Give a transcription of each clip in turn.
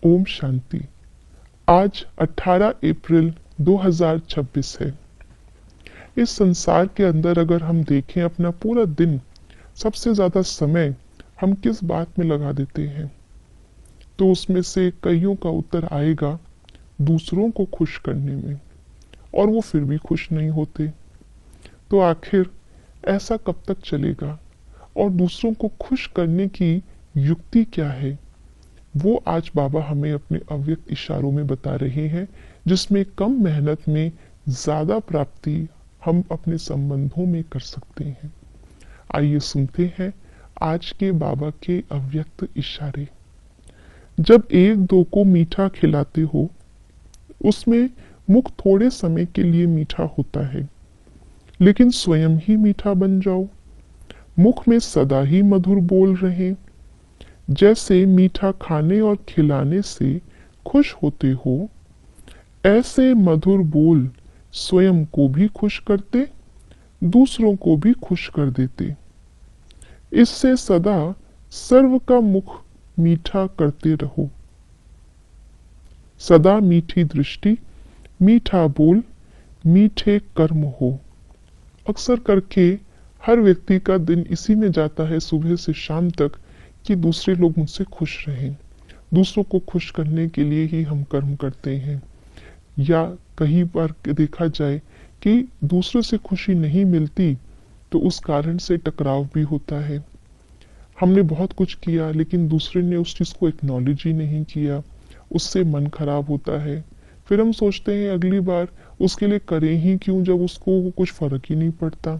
ओम शांति। आज 18 अप्रैल 2026 है। इस संसार के अंदर अगर हम देखें अपना पूरा दिन, सबसे ज्यादा समय हम किस बात में लगा देते हैं, तो उसमें से कईयों का उत्तर आएगा दूसरों को खुश करने में, और वो फिर भी खुश नहीं होते। तो आखिर ऐसा कब तक चलेगा, और दूसरों को खुश करने की युक्ति क्या है, वो आज बाबा हमें अपने अव्यक्त इशारों में बता रहे हैं, जिसमें कम मेहनत में ज्यादा प्राप्ति हम अपने संबंधों में कर सकते हैं। आइए सुनते हैं आज के बाबा के अव्यक्त इशारे। जब एक दो को मीठा खिलाते हो, उसमें मुख थोड़े समय के लिए मीठा होता है, लेकिन स्वयं ही मीठा बन जाओ। मुख में सदा ही मधुर बोल रहे, जैसे मीठा खाने और खिलाने से खुश होते हो, ऐसे मधुर बोल स्वयं को भी खुश करते, दूसरों को भी खुश कर देते। इससे सदा सर्व का मुख मीठा करते रहो। सदा मीठी दृष्टि, मीठा बोल, मीठे कर्म हो। अक्सर करके हर व्यक्ति का दिन इसी में जाता है, सुबह से शाम तक, कि दूसरे लोग मुझसे खुश रहें। दूसरों को खुश करने के लिए ही हम कर्म करते हैं, या कई बार देखा जाए कि दूसरों से खुशी नहीं मिलती तो उस कारण से टकराव भी होता है। हमने बहुत कुछ किया लेकिन दूसरे ने उस चीज को एक्नॉलेज ही नहीं किया, उससे मन खराब होता है। फिर हम सोचते हैं अगली बार उसके लिए करें ही क्यों, जब उसको कुछ फर्क ही नहीं पड़ता।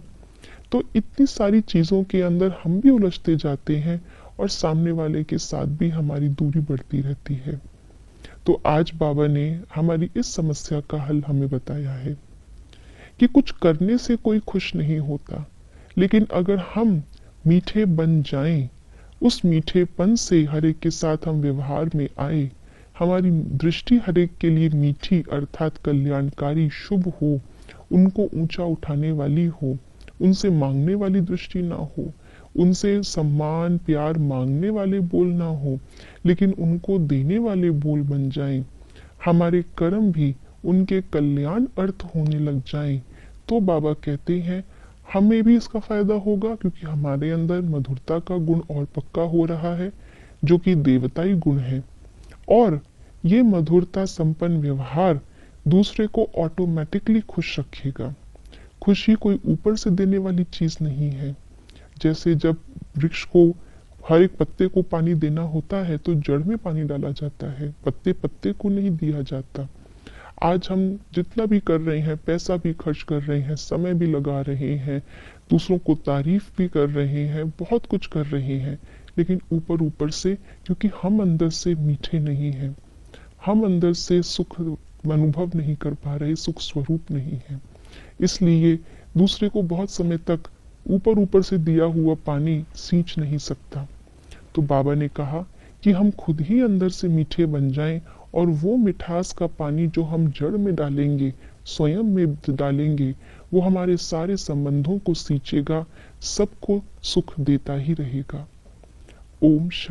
तो इतनी सारी चीजों के अंदर हम भी उलझते जाते हैं, और सामने वाले के साथ भी हमारी दूरी बढ़ती रहती है। तो आज बाबा ने हमारी इस समस्या का हल हमें बताया है कि कुछ करने से कोई खुश नहीं होता, लेकिन अगर हम मीठे बन जाएं, उस मीठेपन से हर एक के साथ हम व्यवहार में आए, हमारी दृष्टि हर एक के लिए मीठी अर्थात कल्याणकारी शुभ हो, उनको ऊंचा उठाने वाली हो, उनसे मांगने वाली दृष्टि ना हो, उनसे सम्मान प्यार मांगने वाले बोल ना हो, लेकिन उनको देने वाले बोल बन जाएं, हमारे कर्म भी उनके कल्याण अर्थ होने लग जाएं, तो बाबा कहते हैं हमें भी इसका फायदा होगा, क्योंकि हमारे अंदर मधुरता का गुण और पक्का हो रहा है, जो कि देवताई गुण है। और ये मधुरता संपन्न व्यवहार दूसरे को ऑटोमेटिकली खुश रखेगा। खुशी कोई ऊपर से देने वाली चीज नहीं है। जैसे जब वृक्ष को हर एक पत्ते को पानी देना होता है तो जड़ में पानी डाला जाता है, पत्ते पत्ते को नहीं दिया जाता। आज हम जितना भी कर रहे हैं, पैसा भी खर्च कर रहे हैं, समय भी लगा रहे हैं, दूसरों को तारीफ भी कर रहे हैं, बहुत कुछ कर रहे हैं, लेकिन ऊपर ऊपर से, क्योंकि हम अंदर से मीठे नहीं हैं, हम अंदर से सुख अनुभव नहीं कर पा रहे, सुख स्वरूप नहीं है, इसलिए दूसरे को बहुत समय तक ऊपर ऊपर से दिया हुआ पानी सींच नहीं सकता। तो बाबा ने कहा कि हम खुद ही अंदर से मीठे बन जाएं, और वो मिठास का पानी जो हम जड़ में डालेंगे, स्वयं में डालेंगे, वो हमारे सारे संबंधों को सींचेगा, सबको सुख देता ही रहेगा। ओम शांति।